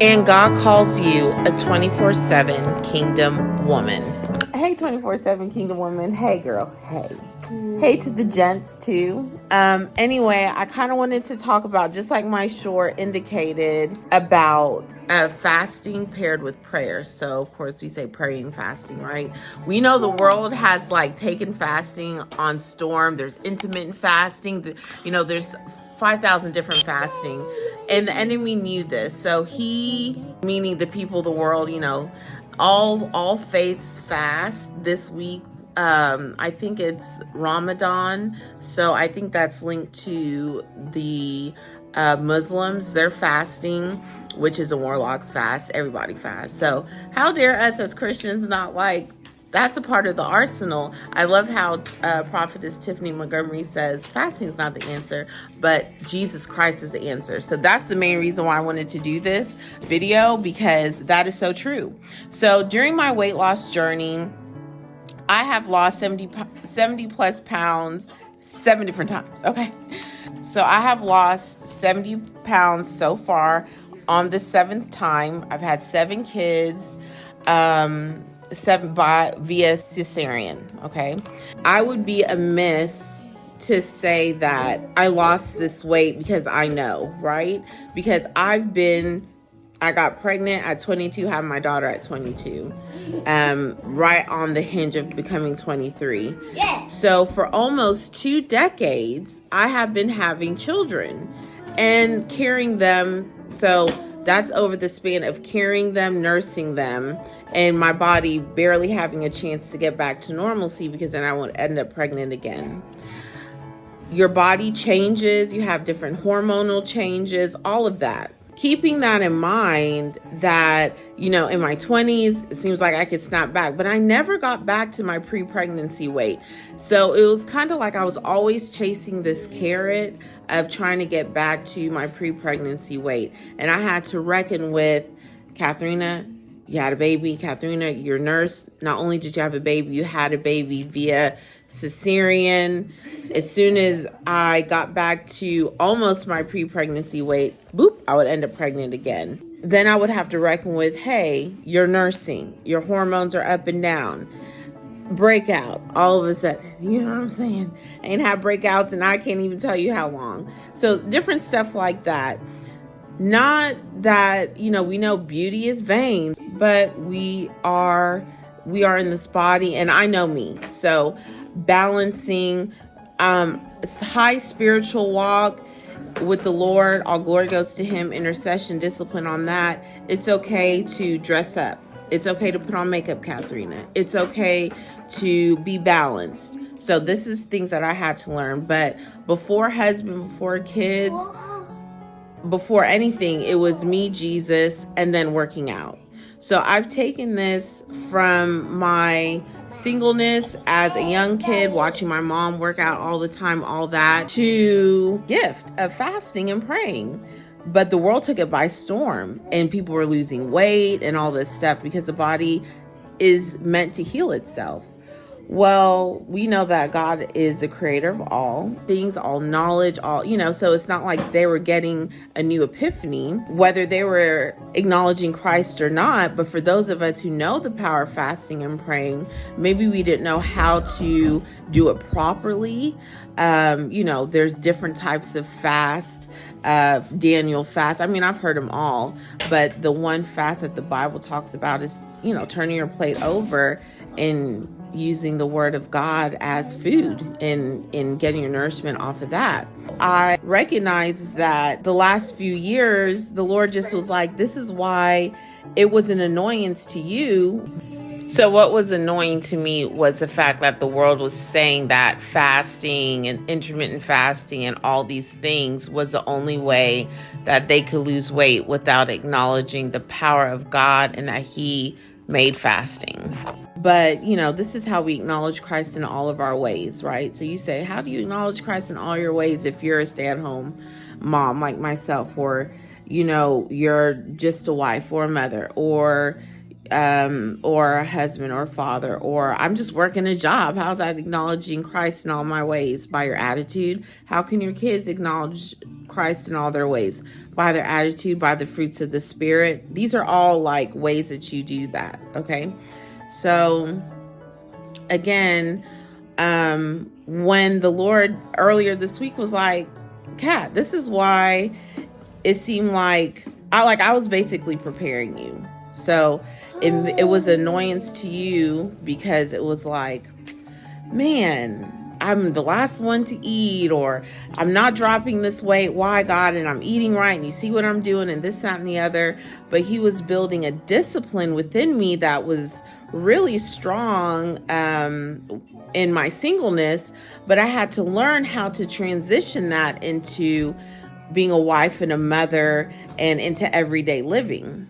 And God calls you a 24/7 kingdom woman. Hey, 24/7 kingdom woman. Hey, girl. Hey. Hey to the gents, too. Anyway, I kind of wanted to talk about, just like my short indicated, about fasting paired with prayer. So, of course, we say praying fasting, right? We know the world has, taken fasting on storm. There's intermittent fasting. There's 5,000 different fasting. And the enemy knew this. So he, meaning the people of the world, all faiths fast this week. I think it's Ramadan. So I think that's linked to the Muslims. They're fasting, which is a warlock's fast. Everybody fasts. So how dare us as Christians not that's a part of the arsenal. I love how prophetess TiphaniMontgomery says fasting is not the answer, but Jesus Christ is the answer. So that's the main reason why I wanted to do this video, because that is so true. So during my weight loss journey, I have lost 70 plus pounds 7 different times. Okay. So I have lost 70 pounds so far on the 7th time. I've had 7 kids. 7 via cesarean. Okay. I would be amiss to say that I lost this weight because I know, right? Because I got pregnant at 22, had my daughter at 22, right on the hinge of becoming 23. Yes. So for almost 2 decades, I have been having children and carrying them. So that's over the span of carrying them, nursing them, and my body barely having a chance to get back to normalcy, because then I won't end up pregnant again. Your body changes, you have different hormonal changes, all of that. Keeping that in mind, that, in my 20s, it seems like I could snap back, but I never got back to my pre-pregnancy weight. So it was kind of like I was always chasing this carrot of trying to get back to my pre-pregnancy weight. And I had to reckon with, Katharina, you had a baby. Katharina, your nurse, not only did you have a baby, you had a baby via cesarean. As soon as I got back to almost my pre-pregnancy weight, boop, I would end up pregnant again. Then I would have to reckon with, hey, you're nursing, your hormones are up and down, breakout, all of a sudden, you know what I'm saying? I ain't had breakouts and I can't even tell you how long. So different stuff like that. Not that, we know beauty is vain, but we are in this body, and I know me. So balancing high spiritual walk with the Lord, all glory goes to him, intercession, discipline on that. It's okay to dress up. It's okay to put on makeup, Katharina. It's okay to be balanced. So this is things that I had to learn. But before husband, before kids, before anything, it was me, Jesus, and then working out. So I've taken this from my singleness as a young kid, watching my mom work out all the time, all that, to gift of fasting and praying. But the world took it by storm, and people were losing weight and all this stuff, because the body is meant to heal itself. Well, we know that God is the creator of all things, all knowledge, all, so it's not like they were getting a new epiphany, whether they were acknowledging Christ or not. But for those of us who know the power of fasting and praying, maybe we didn't know how to do it properly. There's different types of fast, Daniel fast. I mean, I've heard them all, but the one fast that the Bible talks about is, turning your plate over and using the word of God as food and getting your nourishment off of that. I recognize that the last few years, the Lord just was like, this is why it was an annoyance to you. So what was annoying to me was the fact that the world was saying that fasting and intermittent fasting and all these things was the only way that they could lose weight, without acknowledging the power of God and that he made fasting. But, this is how we acknowledge Christ in all of our ways, right? So you say, how do you acknowledge Christ in all your ways if you're a stay-at-home mom like myself, or, you're just a wife or a mother, or a husband or a father, or I'm just working a job? How's that acknowledging Christ in all my ways? By your attitude. How can your kids acknowledge Christ in all their ways? by their attitude, by the fruits of the Spirit. These are all like ways that you do that, okay? So again, when the Lord earlier this week was like, Kat, this is why it seemed like I was basically preparing you. So it was annoyance to you because it was like, man, I'm the last one to eat, or I'm not dropping this weight. Why, God? And I'm eating right, and you see what I'm doing, and this, that, and the other. But he was building a discipline within me that was really strong in my singleness. But I had to learn how to transition that into being a wife and a mother and into everyday living.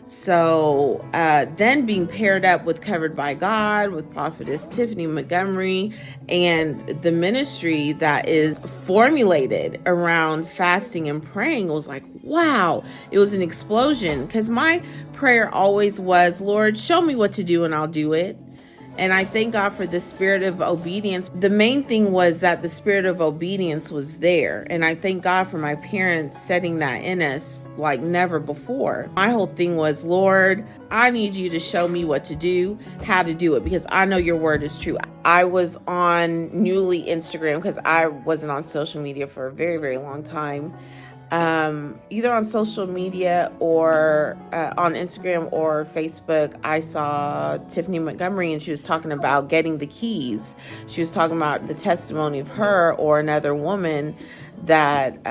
So then being paired up with Covered by God, with Prophetess TiphaniMontgomery, and the ministry that is formulated around fasting and praying, was like, wow, it was an explosion. Because my prayer always was, Lord, show me what to do and I'll do it. And I thank God for the spirit of obedience. The main thing was that the spirit of obedience was there. And I thank God for my parents setting that in us like never before. My whole thing was, Lord, I need you to show me what to do, how to do it, because I know your word is true. I was on newly Instagram because I wasn't on social media for a very, very long time. Either on social media or on Instagram or Facebook, I saw TiphaniMontgomery, and she was talking about getting the keys. She was talking about the testimony of her or another woman that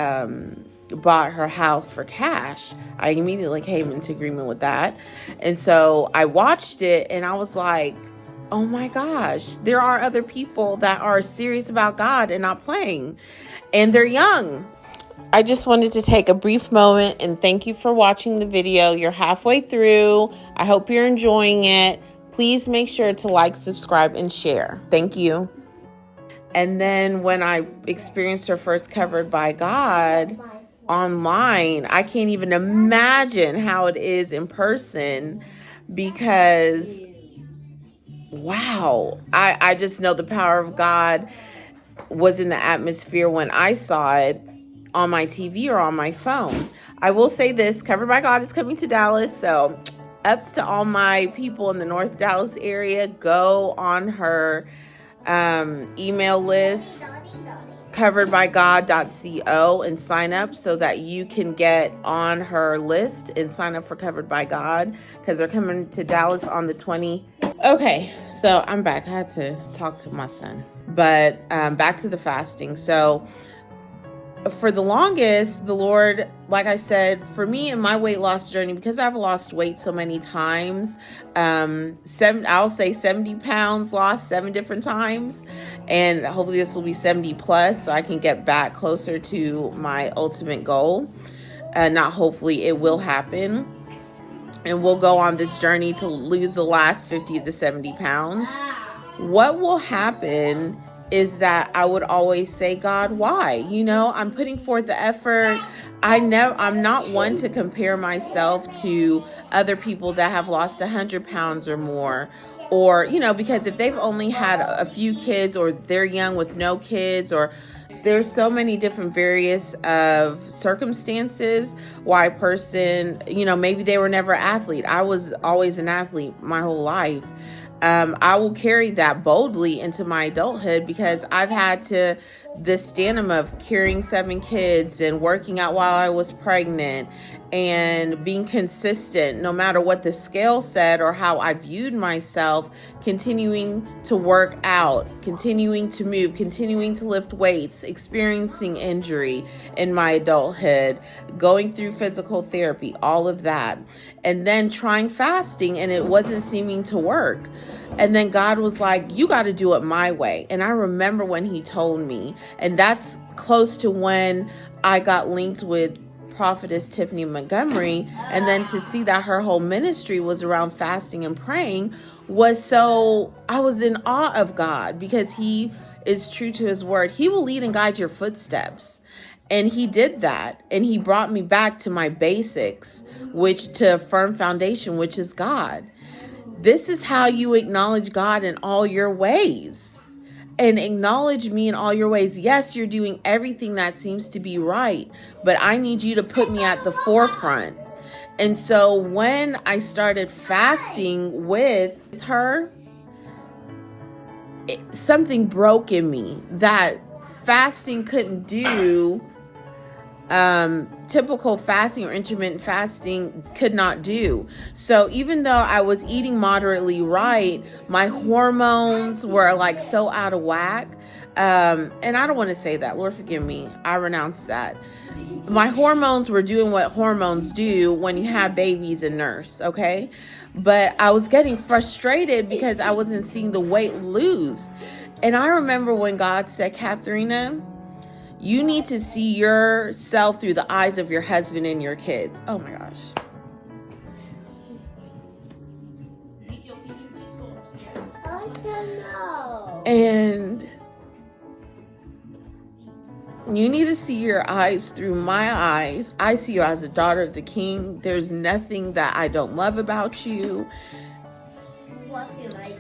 bought her house for cash. I immediately came into agreement with that. And so I watched it and I was like, oh my gosh, there are other people that are serious about God and not playing, and they're young. I just wanted to take a brief moment and thank you for watching the video. You're halfway through. I hope you're enjoying it. Please make sure to like, subscribe, and share. Thank you. And then when I experienced her first Covered by God online, I can't even imagine how it is in person, because wow, I just know the power of God was in the atmosphere when I saw it on my TV or on my phone. I will say this, Covered by God is coming to Dallas, so ups to all my people in the North Dallas area. Go on her email list, coveredbygod.co, and sign up so that you can get on her list and sign up for Covered by God, because they're coming to Dallas on the 20th. Okay, so I'm back. I had to talk to my son, but back to the fasting. So for the longest, the Lord, like I said, for me in my weight loss journey, because I've lost weight so many times, I'll say 70 pounds lost 7 different times, and hopefully this will be 70 plus so I can get back closer to my ultimate goal. Not hopefully, it will happen, and we'll go on this journey to lose the last 50 to 70 pounds. What will happen is that I would always say, God, why? You know, I'm putting forth the effort. I'm not one to compare myself to other people that have lost 100 pounds or more, or, you know, because if they've only had a few kids, or they're young with no kids, or there's so many different various of circumstances why a person, you know, maybe they were never an athlete. I was always an athlete my whole life. I will carry that boldly into my adulthood, because I've had the stamina of carrying 7 kids and working out while I was pregnant and being consistent no matter what the scale said or how I viewed myself, continuing to work out, continuing to move, continuing to lift weights, experiencing injury in my adulthood, going through physical therapy, all of that. And then trying fasting, and it wasn't seeming to work. And then God was like, you got to do it my way. And I remember when he told me, and that's close to when I got linked with Prophetess TiphaniMontgomery. And then to see that her whole ministry was around fasting and praying I was in awe of God, because he is true to his word. He will lead and guide your footsteps. And he did that. And he brought me back to my basics, to a firm foundation, which is God. This is how you acknowledge God in all your ways. and acknowledge me in all your ways. Yes, you're doing everything that seems to be right, but I need you to put me at the forefront. And so when I started fasting with her, something broke in me that fasting couldn't do. Typical fasting or intermittent fasting could not do. So even though I was eating moderately right, my hormones were like so out of whack. And I don't want to say that, Lord forgive me, I renounce that. My hormones were doing what hormones do when you have babies and nurse, okay? But I was getting frustrated because I wasn't seeing the weight lose. And I remember when God said, Katharina, you need to see yourself through the eyes of your husband and your kids. Oh my gosh. I don't know. And you need to see your eyes through my eyes. I see you as a daughter of the King. There's nothing that I don't love about you.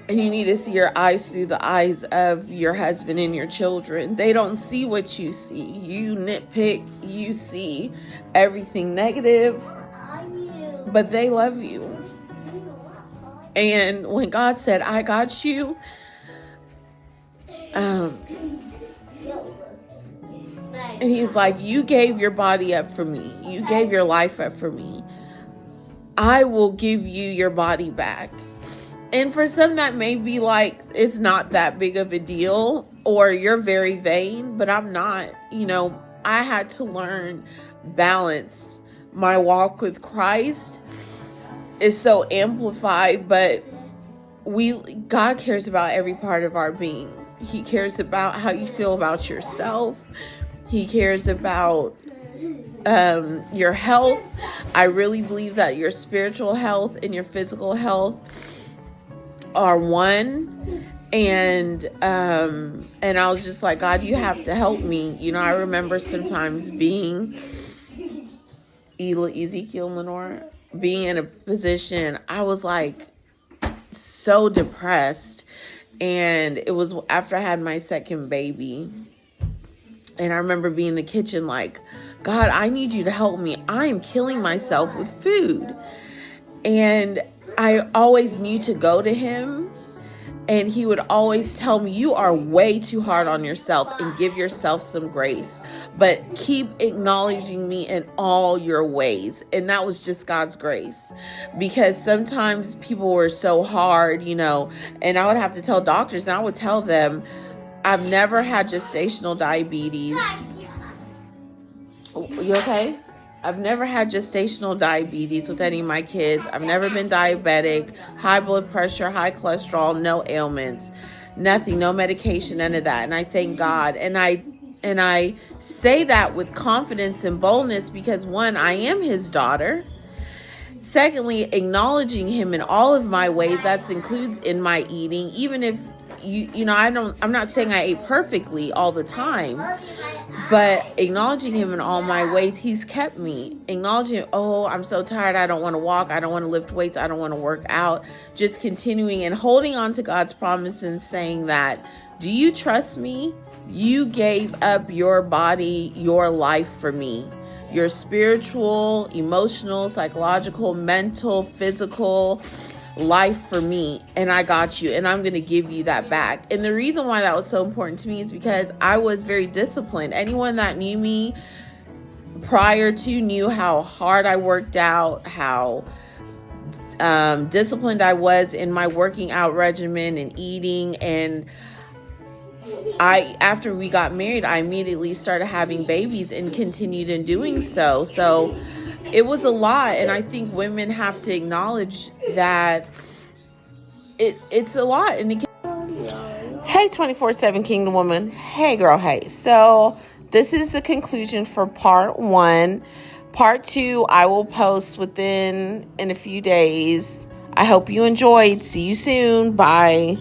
And you need to see your eyes through the eyes of your husband and your children. They don't see what you see. You nitpick. You see everything negative. But they love you. And when God said, I got you, and he was like, you gave your body up for me. You gave your life up for me. I will give you your body back. And for some that may be like, it's not that big of a deal, or you're very vain, but I'm not. You know, I had to learn balance. My walk with Christ is so amplified, but God cares about every part of our being. He cares about how you feel about yourself. He cares about your health. I really believe that your spiritual health and your physical health are one. And I was just like, God, you have to help me. You know, I remember sometimes being Ezekiel Lenore, being in a position, I was like so depressed. And it was after I had my second baby. And I remember being in the kitchen like, God, I need you to help me. I am killing myself with food. And I always knew to go to him. And he would always tell me, you are way too hard on yourself and give yourself some grace. But keep acknowledging me in all your ways. And that was just God's grace. Because sometimes people were so hard, you know, and I would have to tell doctors, and I would tell them, I've never had gestational diabetes. You okay? I've never had gestational diabetes with any of my kids. I've never been diabetic, high blood pressure, high cholesterol, no ailments, nothing, no medication, none of that. And I thank God. And I say that with confidence and boldness because, one, I am his daughter. Secondly, acknowledging him in all of my ways. That includes in my eating, even if you know, I'm not saying I ate perfectly all the time, but acknowledging him in all my ways, he's kept me. Acknowledging, oh, I'm so tired, I don't want to walk, I don't want to lift weights, I don't want to work out. Just continuing and holding on to God's promise and saying that, do you trust me? You gave up your body, your life for me. Your spiritual, emotional, psychological, mental, physical life for me, and I got you, and I'm going to give you that back. And the reason why that was so important to me is because I was very disciplined. Anyone that knew me prior to knew how hard I worked out, how disciplined I was in my working out regimen and eating. And after we got married, I immediately started having babies and continued in doing so. So it was a lot, and I think women have to acknowledge that it's a lot. And hey, 24/7 Kingdom Woman. Hey, girl. Hey. So this is the conclusion for part 1. Part 2, I will post in a few days. I hope you enjoyed. See you soon. Bye.